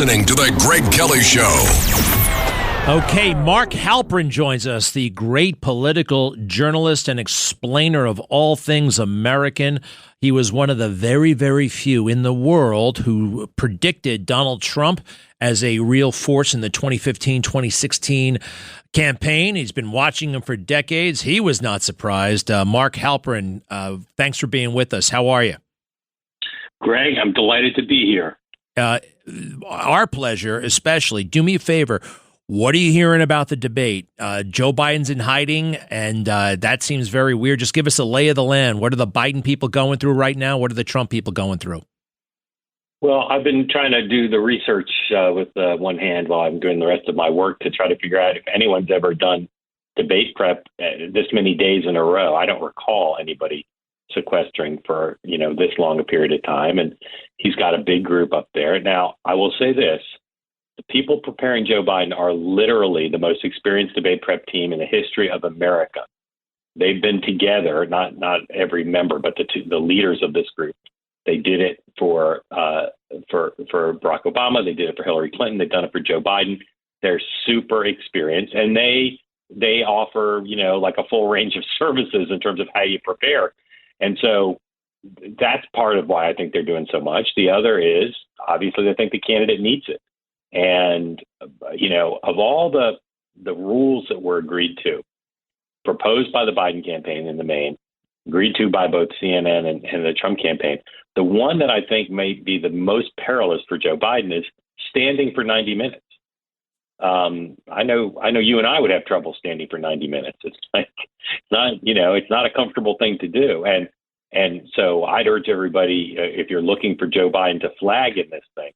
listening to The Greg Kelly Show. Okay, Mark Halperin joins us, the great political journalist and explainer of all things American. He was one of the very, very few in the world who predicted Donald Trump as a real force in the 2015-2016 campaign. He's been watching him for decades. He was not surprised. Mark Halperin, thanks for being with us. How are you? Greg, I'm delighted to be here. Our pleasure, especially. Do me a favor. What are you hearing about the debate? Joe Biden's in hiding, and that seems very weird. Just give us a lay of the land. What are the Biden people going through right now? What are the Trump people going through? Well, I've been trying to do the research with one hand while I'm doing the rest of my work to try to figure out if anyone's ever done debate prep this many days in a row. I don't recall anybody sequestering for, this long a period of time. And he's got a big group up there. Now, I will say this. The people preparing Joe Biden are literally the most experienced debate prep team in the history of America. They've been together, not every member, but the leaders of this group. They did it for Barack Obama. They did it for Hillary Clinton. They've done it for Joe Biden. They're super experienced, and they offer like a full range of services in terms of how you prepare. And so that's part of why I think they're doing so much. The other is obviously they think the candidate needs it. And, of all the rules that were agreed to, proposed by the Biden campaign in the main, agreed to by both CNN and the Trump campaign, the one that I think may be the most perilous for Joe Biden is standing for 90 minutes. I know you and I would have trouble standing for 90 minutes. It's not a comfortable thing to do. And so I'd urge everybody, if you're looking for Joe Biden to flag in this thing,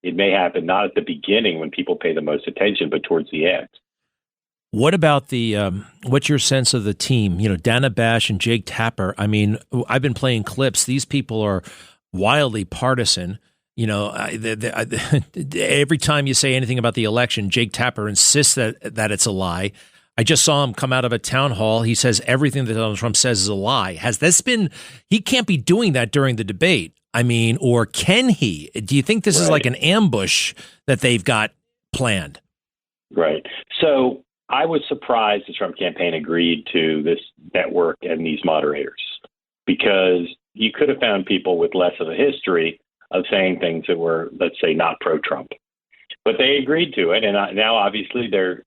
it may happen not at the beginning when people pay the most attention, but towards the end. What about what's your sense of the team? Dana Bash and Jake Tapper. I mean, I've been playing clips. These people are wildly partisan. Every time you say anything about the election, Jake Tapper insists that it's a lie. I just saw him come out of a town hall. He says everything that Donald Trump says is a lie. He can't be doing that during the debate. I mean, or can he? Do you think this is like an ambush that they've got planned? Right. So I was surprised the Trump campaign agreed to this network and these moderators, because you could have found people with less of a history of saying things that were, let's say, not pro-Trump. But they agreed to it, and now obviously they're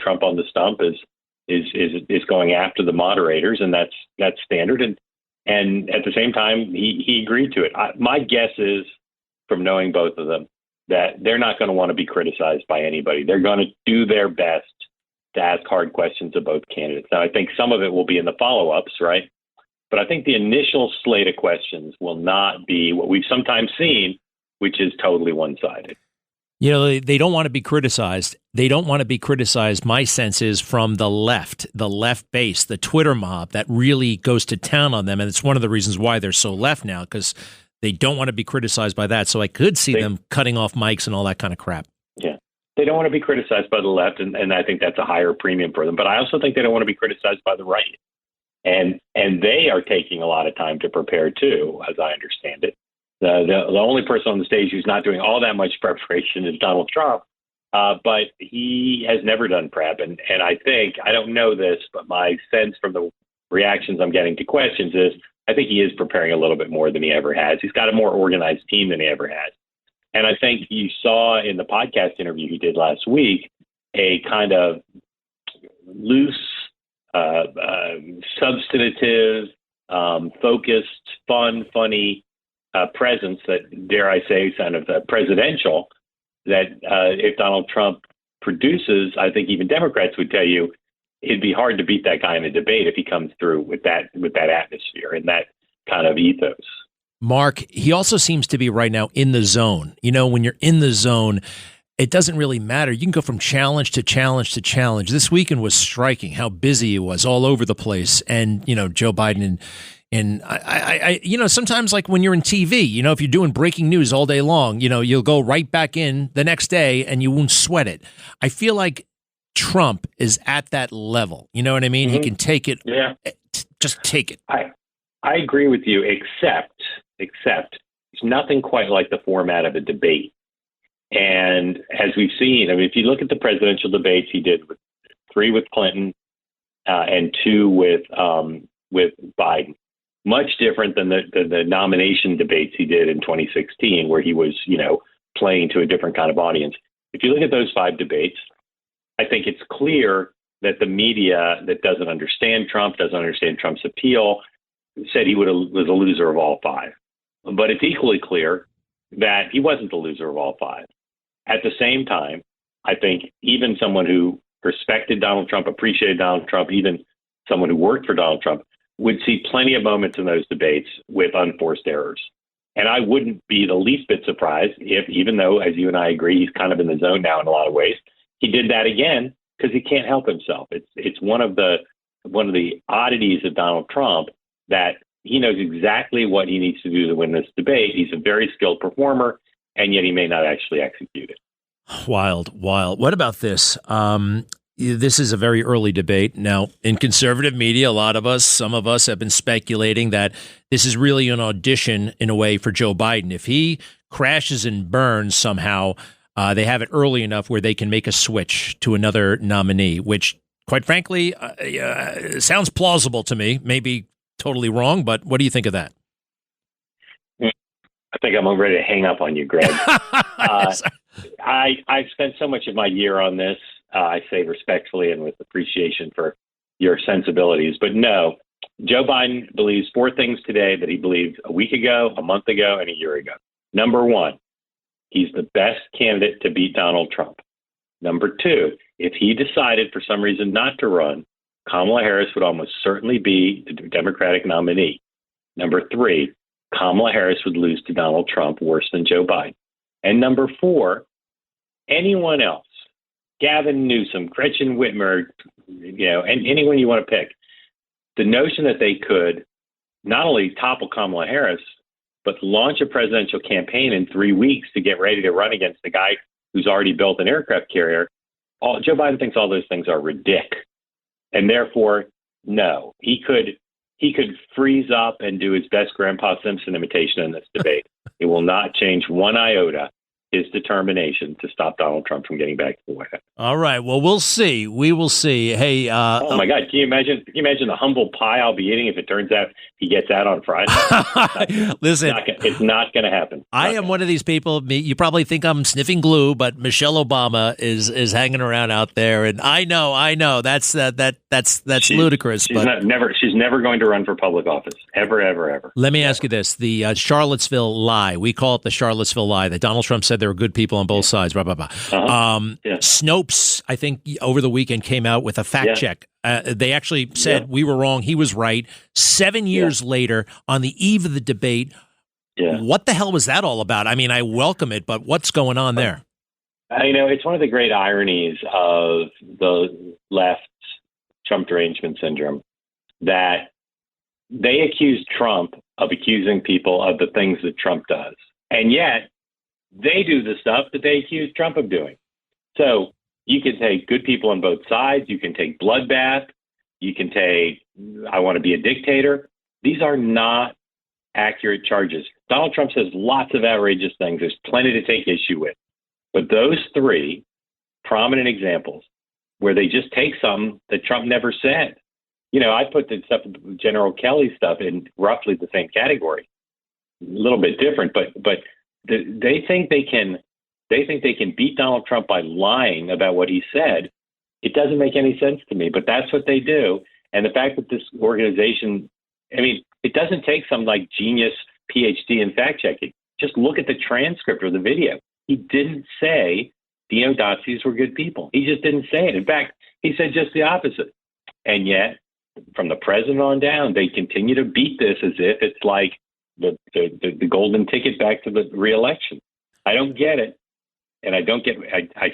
Trump on the stump is going after the moderators, and that's standard. And at the same time, he agreed to it. My guess is, from knowing both of them, that they're not going to want to be criticized by anybody. They're going to do their best to ask hard questions of both candidates. Now, I think some of it will be in the follow-ups, right? But I think the initial slate of questions will not be what we've sometimes seen, which is totally one-sided. They don't want to be criticized. They don't want to be criticized, my sense is, from the left base, the Twitter mob that really goes to town on them. And it's one of the reasons why they're so left now, because they don't want to be criticized by that. So I could see them cutting off mics and all that kind of crap. Yeah. They don't want to be criticized by the left, and I think that's a higher premium for them. But I also think they don't want to be criticized by the right. And they are taking a lot of time to prepare, too, as I understand it. The only person on the stage who's not doing all that much preparation is Donald Trump, but he has never done prep. And I think, I don't know this, but my sense from the reactions I'm getting to questions is I think he is preparing a little bit more than he ever has. He's got a more organized team than he ever has. And I think you saw in the podcast interview he did last week a kind of loose, substantive, focused, funny presence that, dare I say, kind of presidential, that if Donald Trump produces, I think even Democrats would tell you it'd be hard to beat that guy in a debate if he comes through with that atmosphere and that kind of ethos. Mark, he also seems to be right now in the zone. When you're in the zone, it doesn't really matter. You can go from challenge to challenge to challenge. This weekend was striking how busy he was all over the place. And, Joe Biden and I sometimes, like when you're in TV, if you're doing breaking news all day long, you'll go right back in the next day and you won't sweat it. I feel like Trump is at that level. You know what I mean? Mm-hmm. He can take it. Yeah. Just take it. I agree with you, except it's nothing quite like the format of a debate. And as we've seen, I mean, if you look at the presidential debates he did, with 3 with Clinton and 2 with Biden, much different than the nomination debates he did in 2016, where he was, playing to a different kind of audience. If you look at those 5 debates, I think it's clear that the media that doesn't understand Trump, doesn't understand Trump's appeal, said he was a loser of all 5. But it's equally clear that he wasn't the loser of all 5. At the same time, I think even someone who respected Donald Trump, appreciated Donald Trump, even someone who worked for Donald Trump, would see plenty of moments in those debates with unforced errors. And I wouldn't be the least bit surprised if, even though, as you and I agree, he's kind of in the zone now in a lot of ways, he did that again because he can't help himself. It's one of the oddities of Donald Trump that he knows exactly what he needs to do to win this debate. He's a very skilled performer, and yet he may not actually execute it. Wild. What about this? This is a very early debate. Now, in conservative media, some of us have been speculating that this is really an audition in a way for Joe Biden. If he crashes and burns somehow, they have it early enough where they can make a switch to another nominee, which, quite frankly, sounds plausible to me. Maybe totally wrong, but what do you think of that? I think I'm ready to hang up on you, Greg. I've spent so much of my year on this. I say respectfully and with appreciation for your sensibilities. But no, Joe Biden believes 4 things today that he believed a week ago, a month ago, and a year ago. Number 1, he's the best candidate to beat Donald Trump. Number 2, if he decided for some reason not to run, Kamala Harris would almost certainly be the Democratic nominee. Number 3, Kamala Harris would lose to Donald Trump worse than Joe Biden. And number 4, anyone else, Gavin Newsom, Gretchen Whitmer, and anyone you want to pick, the notion that they could not only topple Kamala Harris, but launch a presidential campaign in 3 weeks to get ready to run against the guy who's already built an aircraft carrier, Joe Biden thinks all those things are ridiculous. And therefore, no, he could freeze up and do his best Grandpa Simpson imitation in this debate. It will not change one iota his determination to stop Donald Trump from getting back to the White House. All right. Well, we'll see. We will see. Hey, oh my God! Can you imagine the humble pie I'll be eating if it turns out he gets out on Friday? Listen, it's not going to happen. I am one of these people. You probably think I'm sniffing glue, but Michelle Obama is hanging around out there, and I know that's ludicrous. She's never going to run for public office ever. Let me ask you this: the Charlottesville lie. We call it the Charlottesville lie that Donald Trump said there were good people on both sides. Blah blah blah. Snopes, I think, over the weekend came out with a fact check. They actually said we were wrong. He was right. 7 years later, on the eve of the debate, what the hell was that all about? I mean, I welcome it, but what's going on there? It's one of the great ironies of the left's Trump derangement syndrome that they accuse Trump of accusing people of the things that Trump does. And yet they do the stuff that they accuse Trump of doing. So you can take good people on both sides. You can take bloodbath. You can take, I want to be a dictator. These are not accurate charges. Donald Trump says lots of outrageous things. There's plenty to take issue with. But those 3 prominent examples where they just take something that Trump never said. I put the stuff, General Kelly stuff, in roughly the same category. A little bit different, but they think they can beat Donald Trump by lying about what he said. It doesn't make any sense to me, but that's what they do. And the fact that this organization, it doesn't take some like genius PhD in fact checking. Just look at the transcript or the video. He didn't say the Nazis were good people. He just didn't say it. In fact, he said just the opposite. And yet, from the president on down, they continue to beat this as if it's like the golden ticket back to the reelection. I don't get it. And I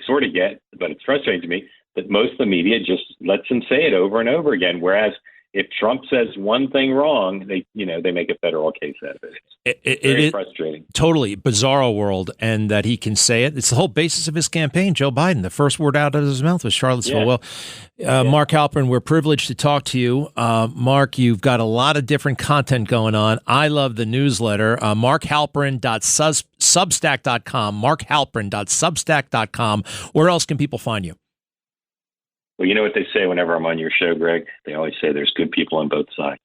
sort of get, but it's frustrating to me that most of the media just lets them say it over and over again. Whereas if Trump says one thing wrong, they make a federal case out of it. It's very frustrating. Totally bizarro world, and that he can say it. It's the whole basis of his campaign, Joe Biden. The first word out of his mouth was Charlottesville. Yeah. Mark Halperin, we're privileged to talk to you. Mark, you've got a lot of different content going on. I love the newsletter, markhalperin.substack.com, markhalperin.substack.com. Where else can people find you? Well, you know what they say whenever I'm on your show, Greg? They always say there's good people on both sides.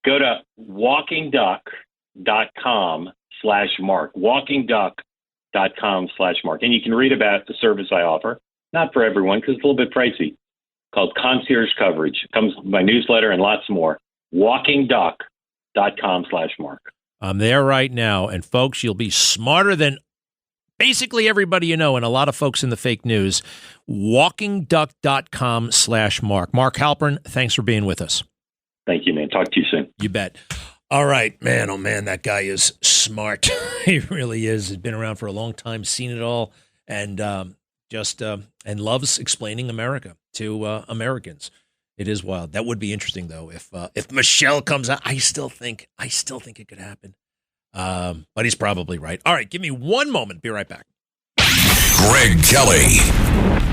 Go to walkingduck.com/Mark, walkingduck.com/Mark. And you can read about the service I offer. Not for everyone, because it's a little bit pricey, called concierge coverage. It comes with my newsletter and lots more. walkingduck.com/Mark. I'm there right now. And folks, you'll be smarter than basically everybody you know, and a lot of folks in the fake news. walkingduck.com/Mark. Mark Halperin, thanks for being with us. Thank you, man. Talk to you soon. You bet. All right, man. Oh, man, that guy is smart. He really is. He's been around for a long time, seen it all, and and loves explaining America to Americans. It is wild. That would be interesting, though, if Michelle comes out. I still think it could happen. But he's probably right. All right, give me one moment. Be right back. Greg Kelly.